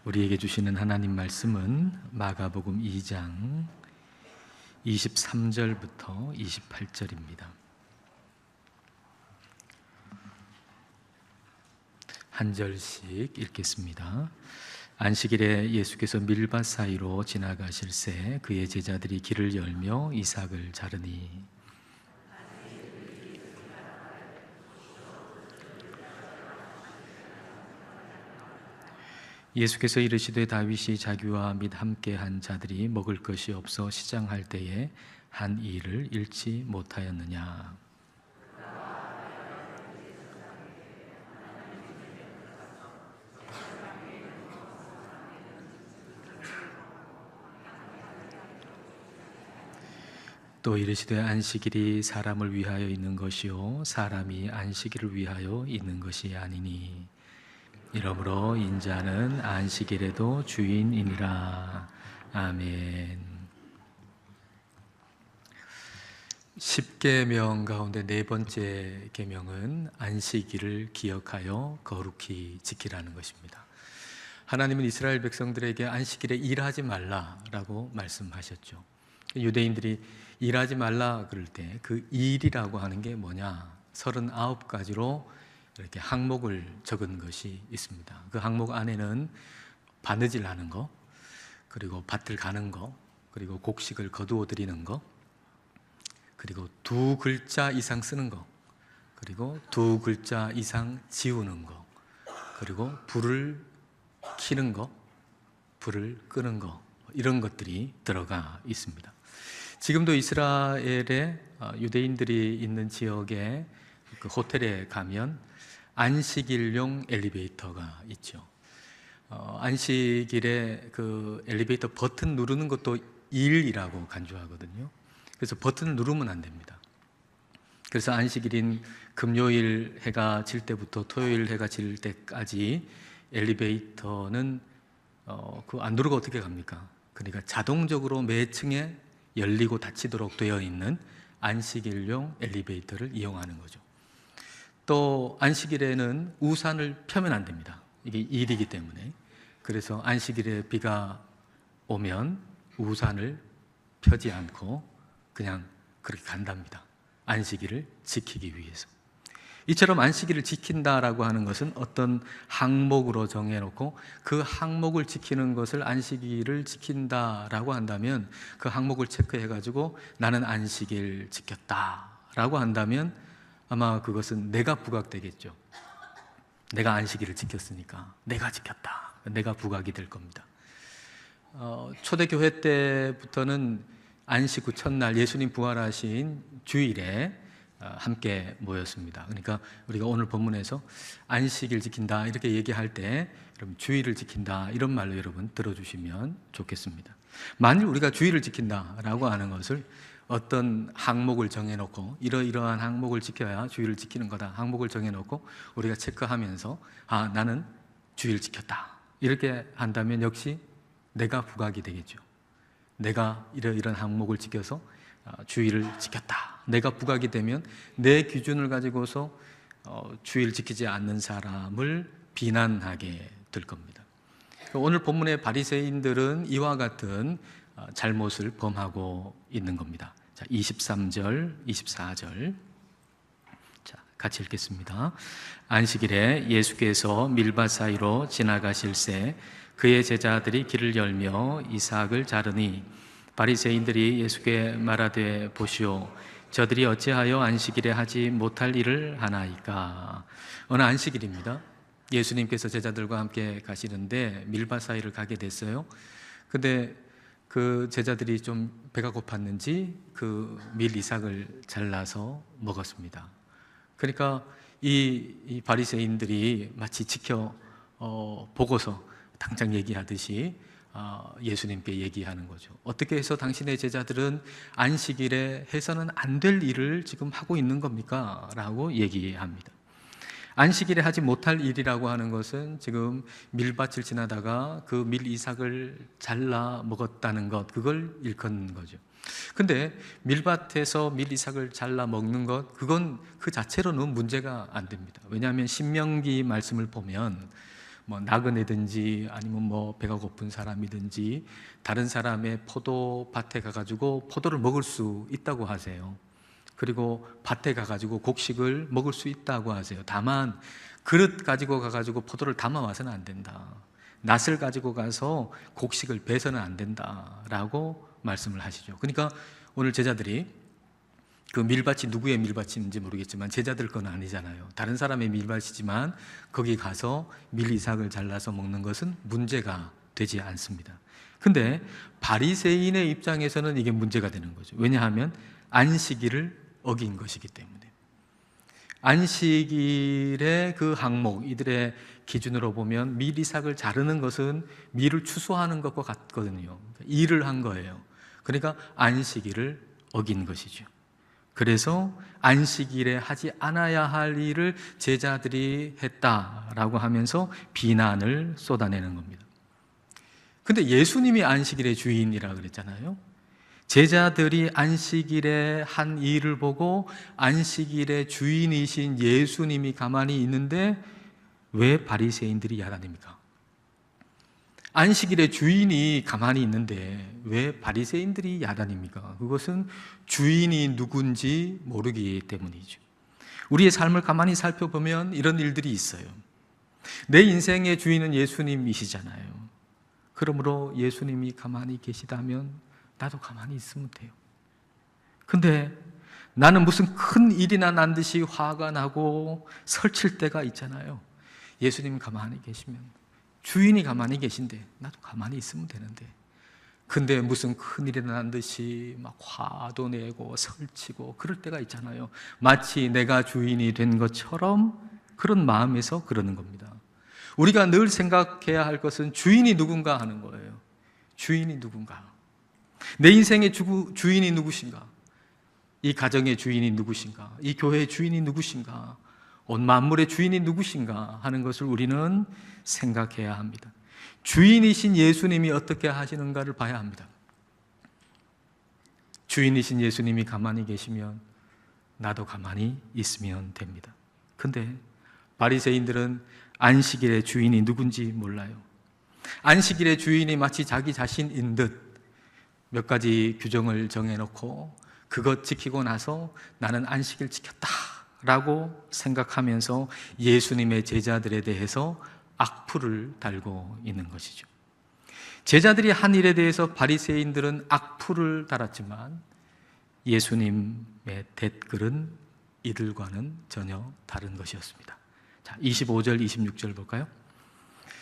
우리에게 주시는 하나님 말씀은 마가복음 2장 23절부터 28절입니다. 한 절씩 읽겠습니다. 안식일에 예수께서 밀밭 사이로 지나가실새 그의 제자들이 길을 열며 이삭을 자르니 예수께서 이르시되 다윗이 자기와 및 함께한 자들이 먹을 것이 없어 시장할 때에 한 일을 잃지 못하였느냐. 또 이르시되 안식일이 사람을 위하여 있는 것이요 사람이 안식일을 위하여 있는 것이 아니니 이러므로 인자는 안식일에도 주인이니라. 아멘. 10계명 가운데 네 번째 계명은 안식일을 기억하여 거룩히 지키라는 것입니다. 하나님은 이스라엘 백성들에게 안식일에 일하지 말라라고 말씀하셨죠. 유대인들이 일하지 말라 그럴 때 그 일이라고 하는 게 뭐냐? 39가지로 이렇게 항목을 적은 것이 있습니다. 그 항목 안에는 바느질 하는 거, 그리고 밭을 가는 거, 그리고 곡식을 거두어 드리는 거, 그리고 2글자 이상 쓰는 거, 그리고 2글자 이상 지우는 거, 그리고 불을 켜는 거, 불을 끄는 거, 이런 것들이 들어가 있습니다. 지금도 이스라엘의 유대인들이 있는 지역에 그 호텔에 가면 안식일용 엘리베이터가 있죠. 안식일에 그 엘리베이터 버튼 누르는 것도 일이라고 간주하거든요. 그래서 버튼을 누르면 안 됩니다. 그래서 안식일인 금요일 해가 질 때부터 토요일 해가 질 때까지 엘리베이터는 그 안 누르고 어떻게 갑니까? 그러니까 자동적으로 매 층에 열리고 닫히도록 되어 있는 안식일용 엘리베이터를 이용하는 거죠. 또 안식일에는 우산을 펴면 안 됩니다. 이게 일이기 때문에. 그래서 안식일에 비가 오면 우산을 펴지 않고 그냥 그렇게 간답니다. 안식일을 지키기 위해서. 이처럼 안식일을 지킨다라고 하는 것은 어떤 항목으로 정해놓고 그 항목을 지키는 것을 안식일을 지킨다라고 한다면 그 항목을 체크해가지고 나는 안식일 지켰다라고 한다면 아마 그것은 내가 부각되겠죠. 내가 안식일을 지켰으니까 내가 지켰다. 내가 부각이 될 겁니다. 초대교회 때부터는 안식 후 첫날 예수님 부활하신 주일에 함께 모였습니다. 그러니까 우리가 오늘 본문에서 안식일 지킨다 이렇게 얘기할 때 여러분 주일을 지킨다 이런 말로 여러분 들어주시면 좋겠습니다. 만일 우리가 주일을 지킨다라고 하는 것을 어떤 항목을 정해놓고 이러이러한 항목을 지켜야 주일을 지키는 거다 항목을 정해놓고 우리가 체크하면서 나는 주일 지켰다 이렇게 한다면 역시 내가 부각이 되겠죠. 내가 이런 항목을 지켜서 주일을 지켰다 내가 부각이 되면 내 기준을 가지고서 주일 지키지 않는 사람을 비난하게 될 겁니다. 오늘 본문의 바리새인들은 이와 같은 잘못을 범하고 있는 겁니다. 자, 23절, 24절. 자, 같이 읽겠습니다. 안식일에 예수께서 밀밭 사이로 지나가실새 그의 제자들이 길을 열며 이삭을 자르니 바리새인들이 예수께 말하되 보시오 저들이 어찌하여 안식일에 하지 못할 일을 하나이까. 어느 안식일입니다. 예수님께서 제자들과 함께 가시는데 밀밭 사이를 가게 됐어요. 근데 그 제자들이 좀 배가 고팠는지 그 밀 이삭을 잘라서 먹었습니다. 그러니까 이 바리새인들이 마치 보고서 당장 얘기하듯이 예수님께 얘기하는 거죠. 어떻게 해서 당신의 제자들은 안식일에 해서는 안 될 일을 지금 하고 있는 겁니까? 라고 얘기합니다. 안식일에 하지 못할 일이라고 하는 것은 지금 밀밭을 지나다가 그 밀 이삭을 잘라 먹었다는 것, 그걸 일컫는 거죠. 근데 밀밭에서 밀 이삭을 잘라 먹는 것, 그건 그 자체로는 문제가 안 됩니다. 왜냐하면 신명기 말씀을 보면 뭐 나그네든지 아니면 뭐 배가 고픈 사람이든지 다른 사람의 포도밭에 가가지고 포도를 먹을 수 있다고 하세요. 그리고 밭에 가가지고 곡식을 먹을 수 있다고 하세요. 다만 그릇 가지고 가가지고 포도를 담아와서는 안 된다. 낫을 가지고 가서 곡식을 베서는 안 된다라고 말씀을 하시죠. 그러니까 오늘 제자들이 그 밀밭이 누구의 밀밭인지 모르겠지만 제자들 건 아니잖아요. 다른 사람의 밀밭이지만 거기 가서 밀이삭을 잘라서 먹는 것은 문제가 되지 않습니다. 근데 바리새인의 입장에서는 이게 문제가 되는 거죠. 왜냐하면 안식일을 어긴 것이기 때문에. 안식일의 그 항목, 이들의 기준으로 보면 밀이삭을 자르는 것은 밀을 추수하는 것과 같거든요. 일을 한 거예요. 그러니까 안식일을 어긴 것이죠. 그래서 안식일에 하지 않아야 할 일을 제자들이 했다라고 하면서 비난을 쏟아내는 겁니다. 근데 예수님이 안식일의 주인이라 그랬잖아요. 제자들이 안식일에 한 일을 보고 안식일의 주인이신 예수님이 가만히 있는데 왜 바리새인들이 야단입니까? 안식일의 주인이 가만히 있는데 왜 바리새인들이 야단입니까? 그것은 주인이 누군지 모르기 때문이죠. 우리의 삶을 가만히 살펴보면 이런 일들이 있어요. 내 인생의 주인은 예수님이시잖아요. 그러므로 예수님이 가만히 계시다면 나도 가만히 있으면 돼요. 근데 나는 무슨 큰 일이나 난 듯이 화가 나고 설칠 때가 있잖아요. 예수님 가만히 계시면, 주인이 가만히 계신데 나도 가만히 있으면 되는데, 근데 무슨 큰일이 난 듯이 막 화도 내고 설치고 그럴 때가 있잖아요. 마치 내가 주인이 된 것처럼 그런 마음에서 그러는 겁니다. 우리가 늘 생각해야 할 것은 주인이 누군가 하는 거예요. 주인이 누군가, 내 인생의 주인이 누구신가, 이 가정의 주인이 누구신가, 이 교회의 주인이 누구신가, 온 만물의 주인이 누구신가 하는 것을 우리는 생각해야 합니다. 주인이신 예수님이 어떻게 하시는가를 봐야 합니다. 주인이신 예수님이 가만히 계시면 나도 가만히 있으면 됩니다. 근데 바리새인들은 안식일의 주인이 누군지 몰라요. 안식일의 주인이 마치 자기 자신인 듯 몇 가지 규정을 정해놓고 그것 지키고 나서 나는 안식일 지켰다라고 생각하면서 예수님의 제자들에 대해서 악플을 달고 있는 것이죠. 제자들이 한 일에 대해서 바리새인들은 악플을 달았지만 예수님의 댓글은 이들과는 전혀 다른 것이었습니다. 자, 25절, 26절 볼까요?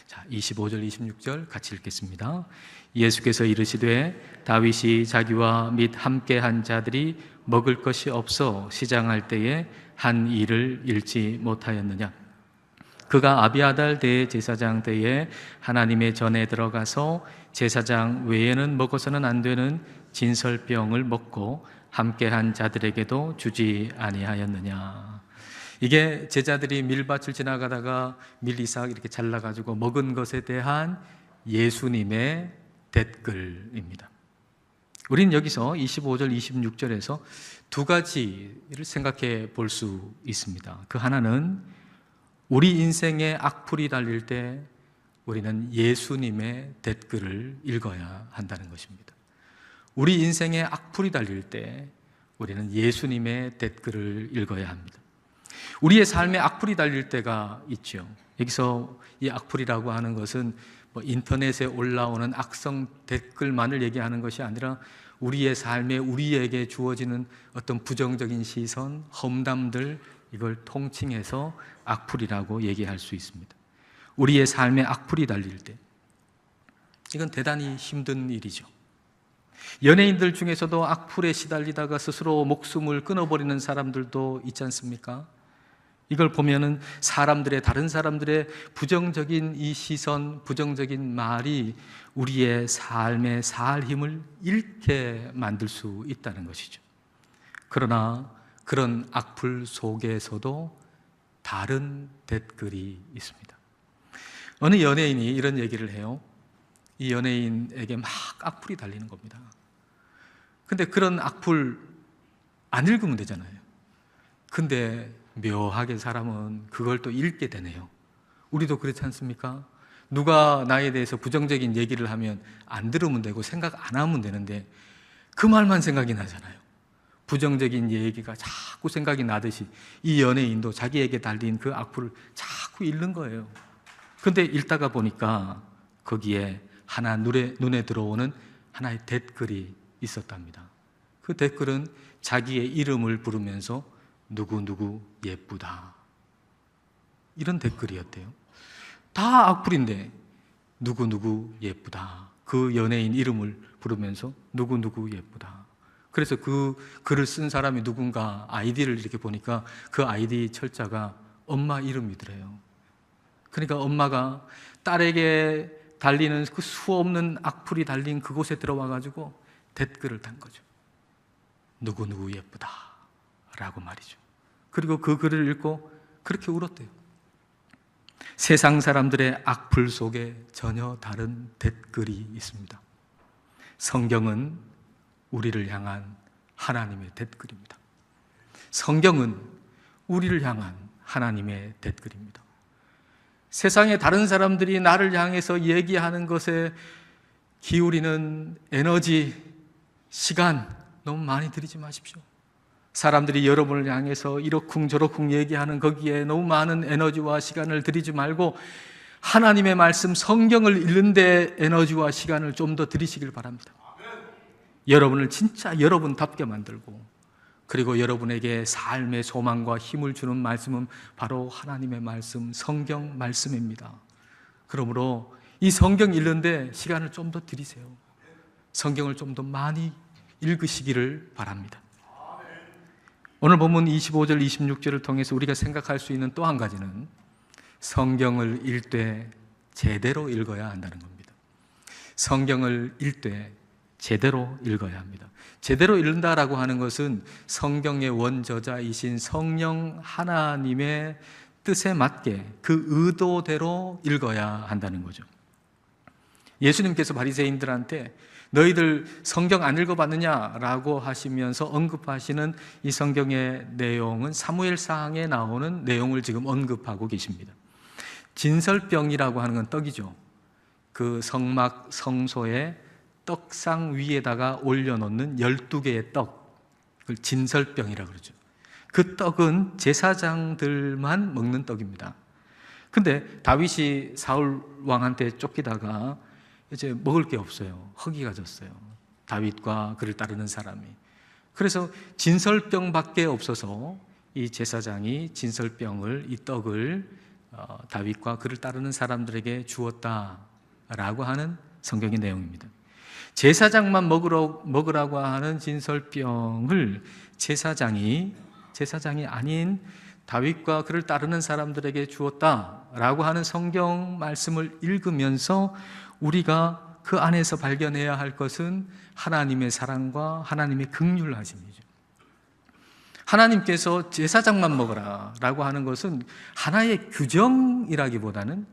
자, 25절, 26절 같이 읽겠습니다. 예수께서 이르시되 다윗이 자기와 및 함께한 자들이 먹을 것이 없어 시장할 때에 한 일을 잃지 못하였느냐? 그가 아비아달 대제사장 때에 하나님의 전에 들어가서 제사장 외에는 먹어서는 안 되는 진설병을 먹고 함께한 자들에게도 주지 아니하였느냐? 이게 제자들이 밀밭을 지나가다가 밀이삭 이렇게 잘라가지고 먹은 것에 대한 예수님의 댓글입니다. 우리는 여기서 25절, 26절에서 두 가지를 생각해 볼 수 있습니다. 그 하나는 우리 인생에 악플이 달릴 때 우리는 예수님의 댓글을 읽어야 한다는 것입니다. 우리 인생에 악플이 달릴 때 우리는 예수님의 댓글을 읽어야 합니다. 우리의 삶에 악플이 달릴 때가 있죠. 여기서 이 악플이라고 하는 것은 뭐 인터넷에 올라오는 악성 댓글만을 얘기하는 것이 아니라 우리의 삶에 우리에게 주어지는 어떤 부정적인 시선, 험담들, 이걸 통칭해서 악플이라고 얘기할 수 있습니다. 우리의 삶에 악플이 달릴 때 이건 대단히 힘든 일이죠. 연예인들 중에서도 악플에 시달리다가 스스로 목숨을 끊어버리는 사람들도 있지 않습니까? 이걸 보면은 다른 사람들의 부정적인 이 시선, 부정적인 말이 우리의 삶에 살 힘을 잃게 만들 수 있다는 것이죠. 그러나 그런 악플 속에서도 다른 댓글이 있습니다. 어느 연예인이 이런 얘기를 해요. 이 연예인에게 막 악플이 달리는 겁니다. 근데 그런 악플 안 읽으면 되잖아요. 근데 묘하게 사람은 그걸 또 읽게 되네요. 우리도 그렇지 않습니까? 누가 나에 대해서 부정적인 얘기를 하면 안 들으면 되고 생각 안 하면 되는데 그 말만 생각이 나잖아요. 부정적인 얘기가 자꾸 생각이 나듯이 이 연예인도 자기에게 달린 그 악플을 자꾸 읽는 거예요. 근데 읽다가 보니까 거기에 하나 눈에 들어오는 하나의 댓글이 있었답니다. 그 댓글은 자기의 이름을 부르면서 누구누구 예쁘다, 이런 댓글이었대요. 다 악플인데 누구누구 예쁘다, 그 연예인 이름을 부르면서 누구누구 예쁘다. 그래서 그 글을 쓴 사람이 누군가 아이디를 이렇게 보니까 그 아이디 철자가 엄마 이름이더래요. 그러니까 엄마가 딸에게 달리는 그 수없는 악플이 달린 그곳에 들어와 가지고 댓글을 단 거죠. 누구누구 예쁘다 라고 말이죠. 그리고 그 글을 읽고 그렇게 울었대요. 세상 사람들의 악플 속에 전혀 다른 댓글이 있습니다. 성경은 우리를 향한 하나님의 댓글입니다. 성경은 우리를 향한 하나님의 댓글입니다. 세상에 다른 사람들이 나를 향해서 얘기하는 것에 기울이는 에너지, 시간 너무 많이 들이지 마십시오. 사람들이 여러분을 향해서 이러쿵저러쿵 얘기하는 거기에 너무 많은 에너지와 시간을 들이지 말고 하나님의 말씀 성경을 읽는 데 에너지와 시간을 좀 더 들이시길 바랍니다. 여러분을 진짜 여러분답게 만들고, 그리고 여러분에게 삶의 소망과 힘을 주는 말씀은 바로 하나님의 말씀, 성경 말씀입니다. 그러므로 이 성경 읽는데 시간을 좀 더 들이세요. 성경을 좀 더 많이 읽으시기를 바랍니다. 오늘 본문 25절, 26절을 통해서 우리가 생각할 수 있는 또 한 가지는 성경을 읽되 제대로 읽어야 한다는 겁니다. 성경을 읽되 제대로 읽어야 합니다. 제대로 읽는다라고 하는 것은 성경의 원저자이신 성령 하나님의 뜻에 맞게 그 의도대로 읽어야 한다는 거죠. 예수님께서 바리새인들한테 너희들 성경 안 읽어봤느냐라고 하시면서 언급하시는 이 성경의 내용은 사무엘상에 나오는 내용을 지금 언급하고 계십니다. 진설병이라고 하는 건 떡이죠. 그 성막 성소에 떡상 위에다가 올려놓는 12개의 떡, 그걸 진설병이라고 그러죠. 그 떡은 제사장들만 먹는 떡입니다. 근데 다윗이 사울 왕한테 쫓기다가 이제 먹을 게 없어요. 허기가 졌어요. 다윗과 그를 따르는 사람이. 그래서 진설병밖에 없어서 이 제사장이 진설병을, 이 떡을 다윗과 그를 따르는 사람들에게 주었다라고 하는 성경의 내용입니다. 제사장만 먹으라고 하는 진설병을 제사장이 아닌 다윗과 그를 따르는 사람들에게 주었다라고 하는 성경 말씀을 읽으면서 우리가 그 안에서 발견해야 할 것은 하나님의 사랑과 하나님의 긍휼하심이죠. 하나님께서 제사장만 먹으라라고 하는 것은 하나의 규정이라기보다는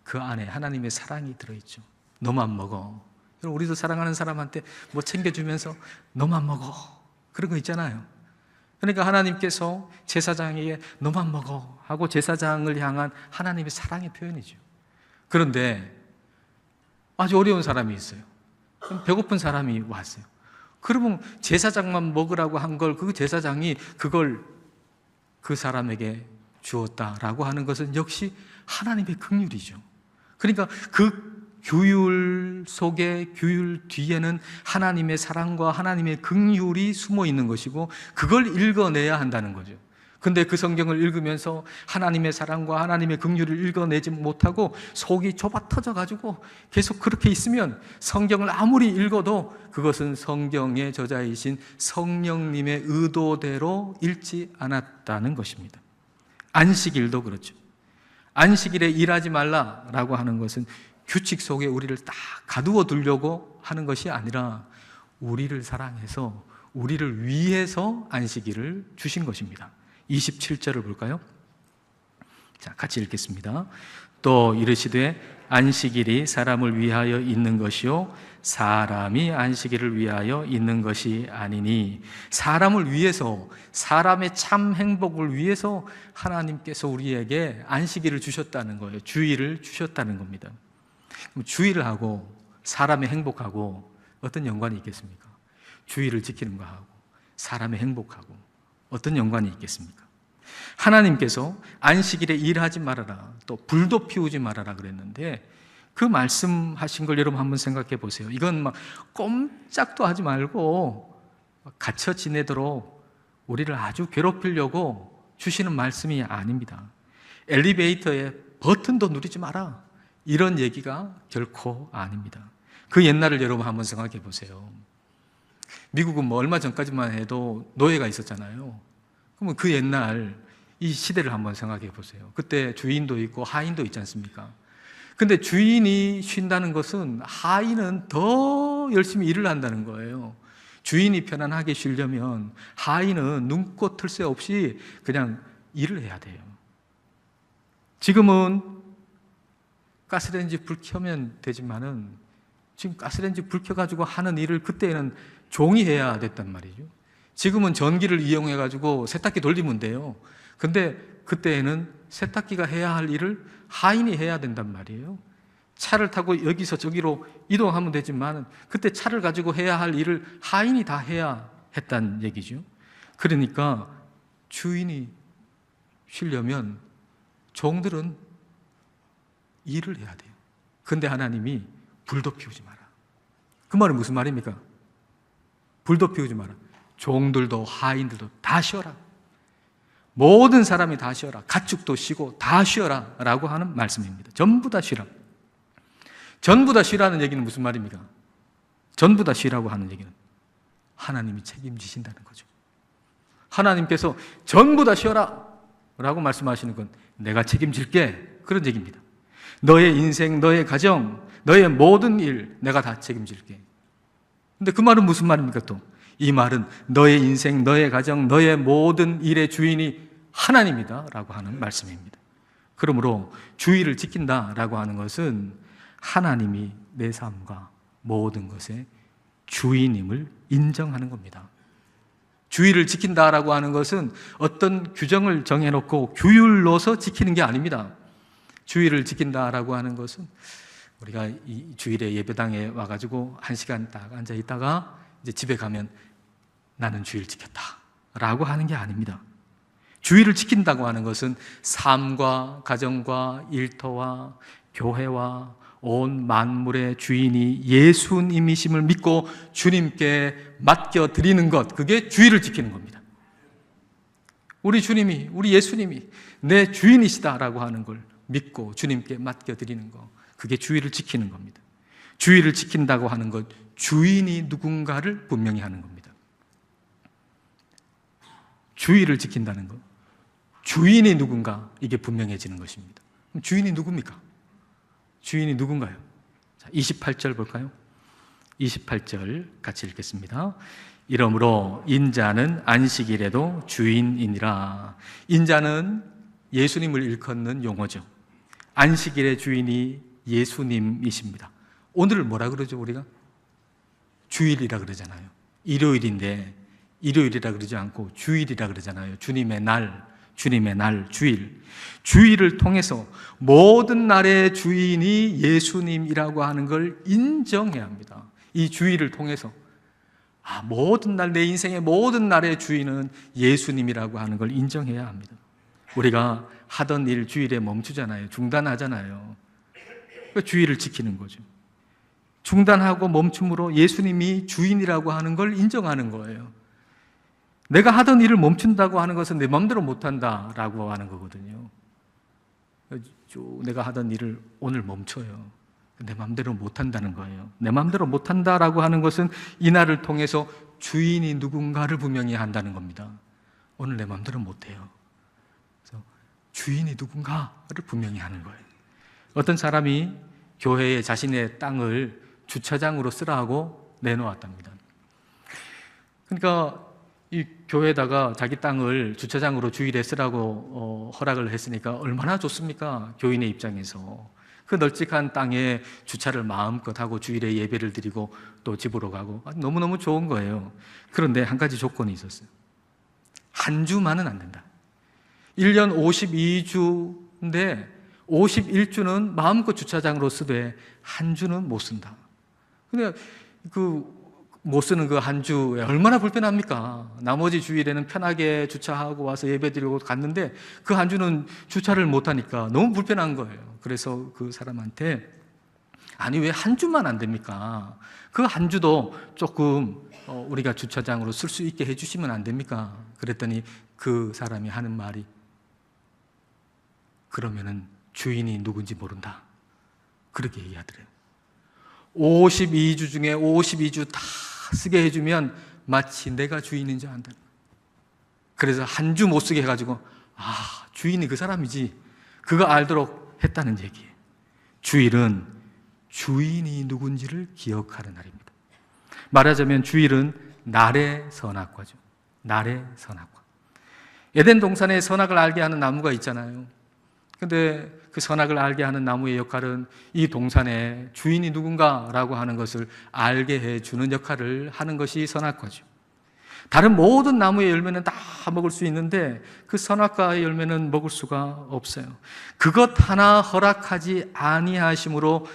그 안에 하나님의 사랑이 들어있죠. 너만 먹어. 우리도 사랑하는 사람한테 뭐 챙겨주면서 너만 먹어, 그런 거 있잖아요. 그러니까 하나님께서 제사장에게 너만 먹어 하고 제사장을 향한 하나님의 사랑의 표현이죠. 그런데 아주 어려운 사람이 있어요. 배고픈 사람이 왔어요. 그러면 제사장만 먹으라고 한 걸 그 제사장이 그걸 그 사람에게 주었다라고 하는 것은 역시 하나님의 긍휼이죠. 그러니까 그 규율 속에, 규율 뒤에는 하나님의 사랑과 하나님의 긍휼이 숨어 있는 것이고 그걸 읽어내야 한다는 거죠. 근데 그 성경을 읽으면서 하나님의 사랑과 하나님의 긍휼을 읽어내지 못하고 속이 좁아 터져가지고 계속 그렇게 있으면 성경을 아무리 읽어도 그것은 성경의 저자이신 성령님의 의도대로 읽지 않았다는 것입니다. 안식일도 그렇죠. 안식일에 일하지 말라라고 하는 것은 규칙 속에 우리를 딱 가두어 두려고 하는 것이 아니라 우리를 사랑해서 우리를 위해서 안식일을 주신 것입니다. 27절을 볼까요? 자, 같이 읽겠습니다. 또 이르시되 안식일이 사람을 위하여 있는 것이요 사람이 안식일을 위하여 있는 것이 아니니, 사람을 위해서, 사람의 참 행복을 위해서 하나님께서 우리에게 안식일을 주셨다는 거예요. 주일을 주셨다는 겁니다. 그럼 주일을 하고 사람의 행복하고 어떤 연관이 있겠습니까? 주일을 지키는 거하고 사람의 행복하고 어떤 연관이 있겠습니까? 하나님께서 안식일에 일하지 말아라, 또 불도 피우지 말아라 그랬는데, 그 말씀하신 걸 여러분 한번 생각해 보세요. 이건 막 꼼짝도 하지 말고 갇혀 지내도록 우리를 아주 괴롭히려고 주시는 말씀이 아닙니다. 엘리베이터에 버튼도 누르지 마라, 이런 얘기가 결코 아닙니다. 그 옛날을 여러분 한번 생각해 보세요. 미국은 뭐 얼마 전까지만 해도 노예가 있었잖아요. 그러면 그 옛날 이 시대를 한번 생각해 보세요. 그때 주인도 있고 하인도 있지 않습니까? 근데 주인이 쉰다는 것은 하인은 더 열심히 일을 한다는 거예요. 주인이 편안하게 쉬려면 하인은 눈꽃 틀 새 없이 그냥 일을 해야 돼요. 지금은 가스레인지 불 켜면 되지만은, 지금 가스레인지 불 켜가지고 하는 일을 그때는 종이 해야 됐단 말이죠. 지금은 전기를 이용해가지고 세탁기 돌리면 돼요. 근데 그때에는 세탁기가 해야 할 일을 하인이 해야 된단 말이에요. 차를 타고 여기서 저기로 이동하면 되지만 그때 차를 가지고 해야 할 일을 하인이 다 해야 했단 얘기죠. 그러니까 주인이 쉬려면 종들은 일을 해야 돼요. 근데 하나님이 불도 피우지 마라. 그 말은 무슨 말입니까? 불도 피우지 마라. 종들도 하인들도 다 쉬어라. 모든 사람이 다 쉬어라. 가축도 쉬고 다 쉬어라 라고 하는 말씀입니다. 전부 다 쉬라. 전부 다 쉬라는 얘기는 무슨 말입니까? 전부 다 쉬라고 하는 얘기는 하나님이 책임지신다는 거죠. 하나님께서 전부 다 쉬어라 라고 말씀하시는 건 내가 책임질게, 그런 얘기입니다. 너의 인생, 너의 가정, 너의 모든 일 내가 다 책임질게. 근데 그 말은 무슨 말입니까? 또 이 말은 너의 인생, 너의 가정, 너의 모든 일의 주인이 하나님이다 라고 하는 말씀입니다. 그러므로 주일을 지킨다라고 하는 것은 하나님이 내 삶과 모든 것의 주인임을 인정하는 겁니다. 주일을 지킨다라고 하는 것은 어떤 규정을 정해놓고 규율로서 지키는 게 아닙니다. 주일을 지킨다라고 하는 것은 우리가 이 주일에 예배당에 와가지고 1시간 딱 앉아 있다가 이제 집에 가면 나는 주일 지켰다 라고 하는 게 아닙니다. 주일을 지킨다고 하는 것은 삶과 가정과 일터와 교회와 온 만물의 주인이 예수님이심을 믿고 주님께 맡겨드리는 것, 그게 주일을 지키는 겁니다. 우리 주님이, 우리 예수님이 내 주인이시다라고 하는 걸 믿고 주님께 맡겨드리는 것, 그게 주일을 지키는 겁니다. 주일을 지킨다고 하는 것, 주인이 누군가를 분명히 하는 겁니다. 주일을 지킨다는 것, 주인이 누군가, 이게 분명해지는 것입니다. 그럼 주인이 누굽니까? 주인이 누군가요? 자, 28절 볼까요? 28절 같이 읽겠습니다. 이러므로 인자는 안식일에도 주인이니라. 인자는 예수님을 일컫는 용어죠. 안식일의 주인이 예수님이십니다. 오늘을 뭐라 그러죠, 우리가? 주일이라 그러잖아요. 일요일인데 일요일이라 그러지 않고 주일이라 그러잖아요. 주님의 날, 주님의 날, 주일. 주일을 통해서 모든 날의 주인이 예수님이라고 하는 걸 인정해야 합니다. 이 주일을 통해서 모든 날, 내 인생의 모든 날의 주인은 예수님이라고 하는 걸 인정해야 합니다. 우리가 하던 일 주일에 멈추잖아요. 중단하잖아요. 그러니까 주일을 지키는 거죠. 중단하고 멈춤으로 예수님이 주인이라고 하는 걸 인정하는 거예요. 내가 하던 일을 멈춘다고 하는 것은 내 마음대로 못한다라고 하는 거거든요. 내가 하던 일을 오늘 멈춰요. 내 마음대로 못한다는 거예요. 내 마음대로 못한다라고 하는 것은 이날을 통해서 주인이 누군가를 분명히 한다는 겁니다. 오늘 내 마음대로 못해요. 그래서 주인이 누군가를 분명히 하는 거예요. 어떤 사람이 교회에 자신의 땅을 주차장으로 쓰라고 내놓았답니다. 그러니까 이 교회에다가 자기 땅을 주차장으로 주일에 쓰라고 허락을 했으니까 얼마나 좋습니까? 교인의 입장에서. 그 널찍한 땅에 주차를 마음껏 하고 주일에 예배를 드리고 또 집으로 가고 너무너무 좋은 거예요. 그런데 한 가지 조건이 있었어요. 한 주만은 안 된다. 1년 52주인데 51주는 마음껏 주차장으로 쓰되 한 주는 못 쓴다. 근데 못 쓰는 그 한 주에 얼마나 불편합니까? 나머지 주일에는 편하게 주차하고 와서 예배드리고 갔는데 그 한 주는 주차를 못 하니까 너무 불편한 거예요. 그래서 그 사람한테 아니 왜 한 주만 안 됩니까? 그 한 주도 조금 우리가 주차장으로 쓸 수 있게 해주시면 안 됩니까? 그랬더니 그 사람이 하는 말이 그러면은 주인이 누군지 모른다. 그렇게 얘기하더래요. 52주 중에 52주 다 쓰게 해주면 마치 내가 주인인 줄 안다. 그래서 한 주 못 쓰게 해가지고 주인이 그 사람이지 그거 알도록 했다는 얘기예요. 주일은 주인이 누군지를 기억하는 날입니다. 말하자면 주일은 날의 선악과죠. 날의 선악과. 에덴 동산에 선악을 알게 하는 나무가 있잖아요. 근데 그 선악을 알게 하는 나무의 역할은 이 동산의 주인이 누군가라고 하는 것을 알게 해주는 역할을 하는 것이 선악과죠. 다른 모든 나무의 열매는 다 먹을 수 있는데 그 선악과의 열매는 먹을 수가 없어요. 그것 하나 허락하지 아니하심으로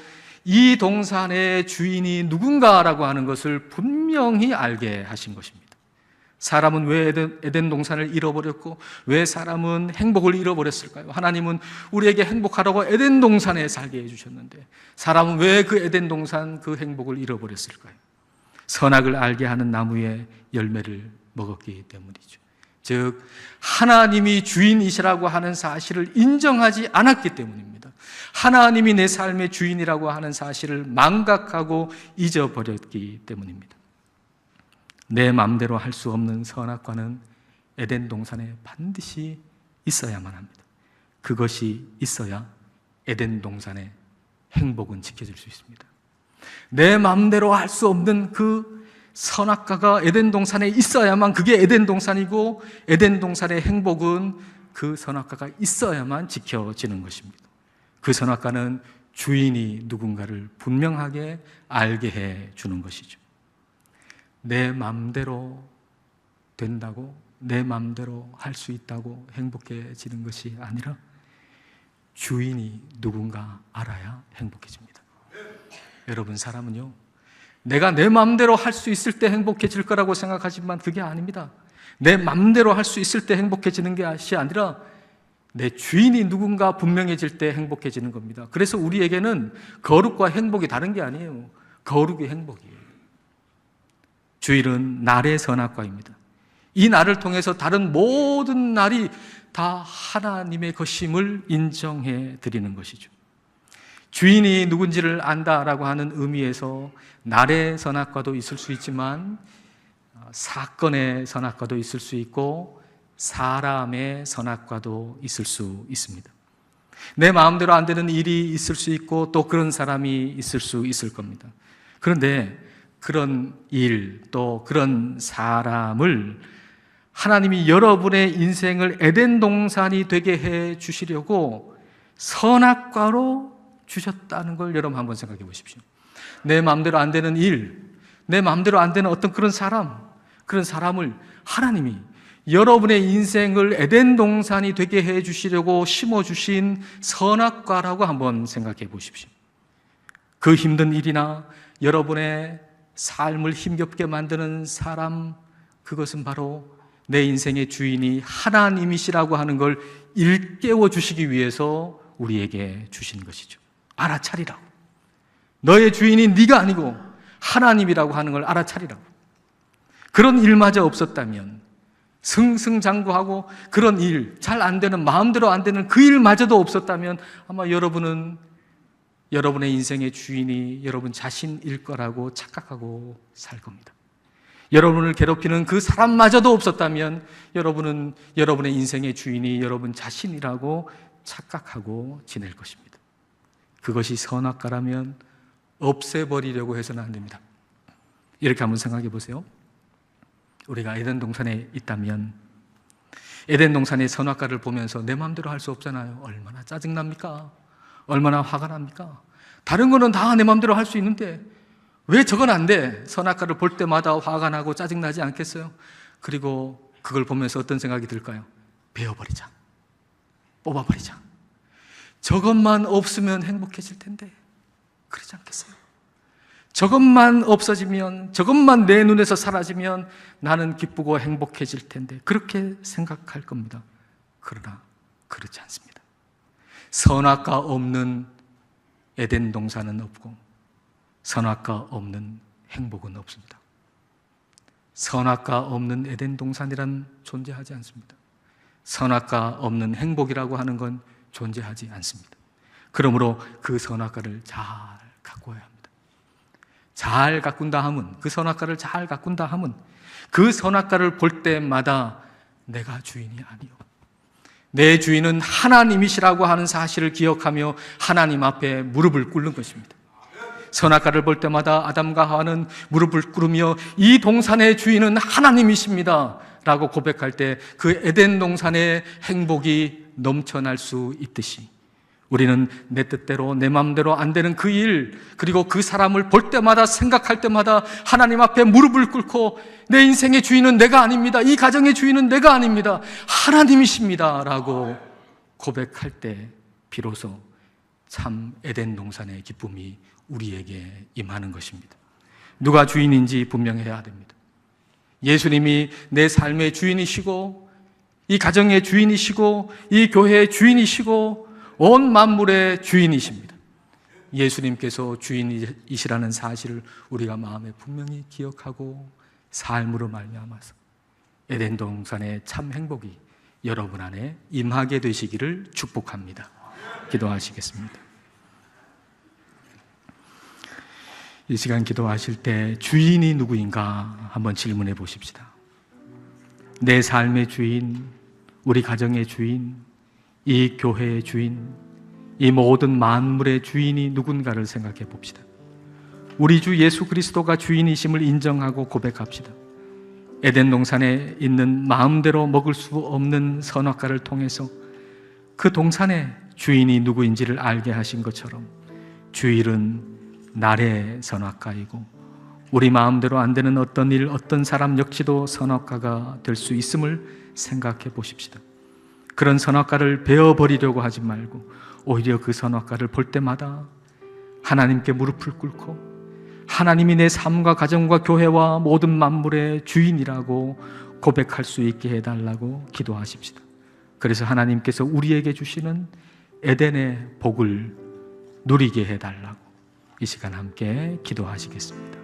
이 동산의 주인이 누군가라고 하는 것을 분명히 알게 하신 것입니다. 사람은 왜 에덴 동산을 잃어버렸고 왜 사람은 행복을 잃어버렸을까요? 하나님은 우리에게 행복하라고 에덴 동산에 살게 해주셨는데 사람은 왜 그 에덴 동산 그 행복을 잃어버렸을까요? 선악을 알게 하는 나무의 열매를 먹었기 때문이죠. 즉 하나님이 주인이시라고 하는 사실을 인정하지 않았기 때문입니다. 하나님이 내 삶의 주인이라고 하는 사실을 망각하고 잊어버렸기 때문입니다. 내 마음대로 할 수 없는 선악과는 에덴 동산에 반드시 있어야만 합니다. 그것이 있어야 에덴 동산의 행복은 지켜질 수 있습니다. 내 마음대로 할 수 없는 그 선악과가 에덴 동산에 있어야만 그게 에덴 동산이고 에덴 동산의 행복은 그 선악과가 있어야만 지켜지는 것입니다. 그 선악과는 주인이 누군가를 분명하게 알게 해 주는 것이죠. 내 마음대로 된다고 내 마음대로 할 수 있다고 행복해지는 것이 아니라 주인이 누군가 알아야 행복해집니다. 여러분 사람은요 내가 내 마음대로 할 수 있을 때 행복해질 거라고 생각하지만 그게 아닙니다. 내 마음대로 할 수 있을 때 행복해지는 것이 아니라 내 주인이 누군가 분명해질 때 행복해지는 겁니다. 그래서 우리에게는 거룩과 행복이 다른 게 아니에요. 거룩이 행복이에요. 주일은 날의 선악과입니다. 이 날을 통해서 다른 모든 날이 다 하나님의 것임을 인정해 드리는 것이죠. 주인이 누군지를 안다라고 하는 의미에서 날의 선악과도 있을 수 있지만 사건의 선악과도 있을 수 있고 사람의 선악과도 있을 수 있습니다. 내 마음대로 안 되는 일이 있을 수 있고 또 그런 사람이 있을 수 있을 겁니다. 그런데 그런 일, 또 그런 사람을 하나님이 여러분의 인생을 에덴 동산이 되게 해 주시려고 선악과로 주셨다는 걸 여러분 한번 생각해 보십시오. 내 마음대로 안 되는 일, 내 마음대로 안 되는 어떤 그런 사람을 하나님이 여러분의 인생을 에덴 동산이 되게 해 주시려고 심어주신 선악과라고 한번 생각해 보십시오. 그 힘든 일이나 여러분의 삶을 힘겹게 만드는 사람, 그것은 바로 내 인생의 주인이 하나님이시라고 하는 걸 일깨워 주시기 위해서 우리에게 주신 것이죠. 알아차리라고. 너의 주인이 네가 아니고 하나님이라고 하는 걸 알아차리라고. 그런 일마저 없었다면, 승승장구하고 그런 일, 잘 안 되는, 마음대로 안 되는 그 일마저도 없었다면 아마 여러분은 여러분의 인생의 주인이 여러분 자신일 거라고 착각하고 살 겁니다. 여러분을 괴롭히는 그 사람마저도 없었다면 여러분은 여러분의 인생의 주인이 여러분 자신이라고 착각하고 지낼 것입니다. 그것이 선악과라면 없애버리려고 해서는 안 됩니다. 이렇게 한번 생각해 보세요. 우리가 에덴 동산에 있다면 에덴 동산의 선악과를 보면서 내 마음대로 할 수 없잖아요. 얼마나 짜증납니까? 얼마나 화가 납니까? 다른 거는 다 내 마음대로 할 수 있는데 왜 저건 안 돼? 선악과를 볼 때마다 화가 나고 짜증나지 않겠어요? 그리고 그걸 보면서 어떤 생각이 들까요? 베어버리자, 뽑아버리자. 저것만 없으면 행복해질 텐데 그러지 않겠어요? 저것만 없어지면, 저것만 내 눈에서 사라지면 나는 기쁘고 행복해질 텐데 그렇게 생각할 겁니다. 그러나 그렇지 않습니다. 선악과 없는 에덴 동산은 없고 선악과 없는 행복은 없습니다. 선악과 없는 에덴 동산이란 존재하지 않습니다. 선악과 없는 행복이라고 하는 건 존재하지 않습니다. 그러므로 그 선악과를 잘 가꾸어야 합니다. 잘 가꾼다 하면, 그 선악과를 잘 가꾼다 하면 그 선악과를 볼 때마다 내가 주인이 아니요, 내 주인은 하나님이시라고 하는 사실을 기억하며 하나님 앞에 무릎을 꿇는 것입니다. 선악과를 볼 때마다 아담과 하와는 무릎을 꿇으며 이 동산의 주인은 하나님이십니다 라고 고백할 때 그 에덴 동산의 행복이 넘쳐날 수 있듯이 우리는 내 뜻대로 내 마음대로 안 되는 그 일, 그리고 그 사람을 볼 때마다 생각할 때마다 하나님 앞에 무릎을 꿇고 내 인생의 주인은 내가 아닙니다, 이 가정의 주인은 내가 아닙니다, 하나님이십니다 라고 고백할 때 비로소 참 에덴 동산의 기쁨이 우리에게 임하는 것입니다. 누가 주인인지 분명해야 됩니다. 예수님이 내 삶의 주인이시고 이 가정의 주인이시고 이 교회의 주인이시고 온 만물의 주인이십니다. 예수님께서 주인이시라는 사실을 우리가 마음에 분명히 기억하고 삶으로 말미암아서 에덴 동산의 참 행복이 여러분 안에 임하게 되시기를 축복합니다. 기도하시겠습니다. 이 시간 기도하실 때 주인이 누구인가 한번 질문해 보십시다. 내 삶의 주인, 우리 가정의 주인, 이 교회의 주인, 이 모든 만물의 주인이 누군가를 생각해 봅시다. 우리 주 예수 그리스도가 주인이심을 인정하고 고백합시다. 에덴 동산에 있는 마음대로 먹을 수 없는 선악과를 통해서 그 동산의 주인이 누구인지를 알게 하신 것처럼 주일은 날의 선악과이고 우리 마음대로 안 되는 어떤 일, 어떤 사람 역시도 선악과가 될 수 있음을 생각해 보십시다. 그런 선악과를 베어버리려고 하지 말고 오히려 그 선악과를 볼 때마다 하나님께 무릎을 꿇고 하나님이 내 삶과 가정과 교회와 모든 만물의 주인이라고 고백할 수 있게 해달라고 기도하십시다. 그래서 하나님께서 우리에게 주시는 에덴의 복을 누리게 해달라고 이 시간 함께 기도하시겠습니다.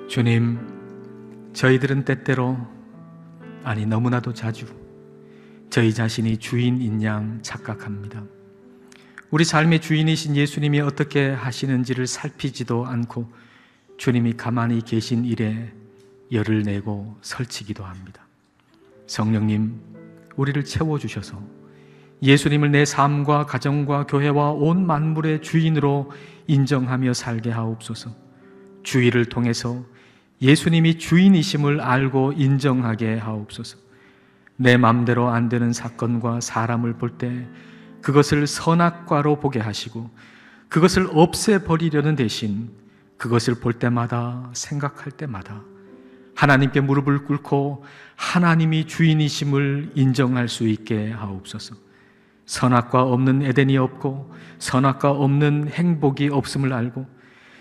주님, 저희들은 때때로, 아니 너무나도 자주 저희 자신이 주인인 양 착각합니다. 우리 삶의 주인이신 예수님이 어떻게 하시는지를 살피지도 않고 주님이 가만히 계신 일에 열을 내고 설치기도 합니다. 성령님, 우리를 채워주셔서 예수님을 내 삶과 가정과 교회와 온 만물의 주인으로 인정하며 살게 하옵소서. 주의를 통해서 예수님이 주인이심을 알고 인정하게 하옵소서. 내 마음대로 안 되는 사건과 사람을 볼 때 그것을 선악과로 보게 하시고 그것을 없애버리려는 대신 그것을 볼 때마다 생각할 때마다 하나님께 무릎을 꿇고 하나님이 주인이심을 인정할 수 있게 하옵소서. 선악과 없는 에덴이 없고 선악과 없는 행복이 없음을 알고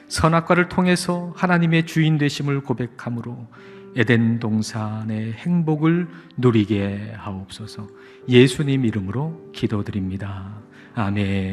선악과를 통해서 하나님의 주인 되심을 고백함으로 에덴 동산의 행복을 누리게 하옵소서. 예수님 이름으로 기도드립니다. 아멘.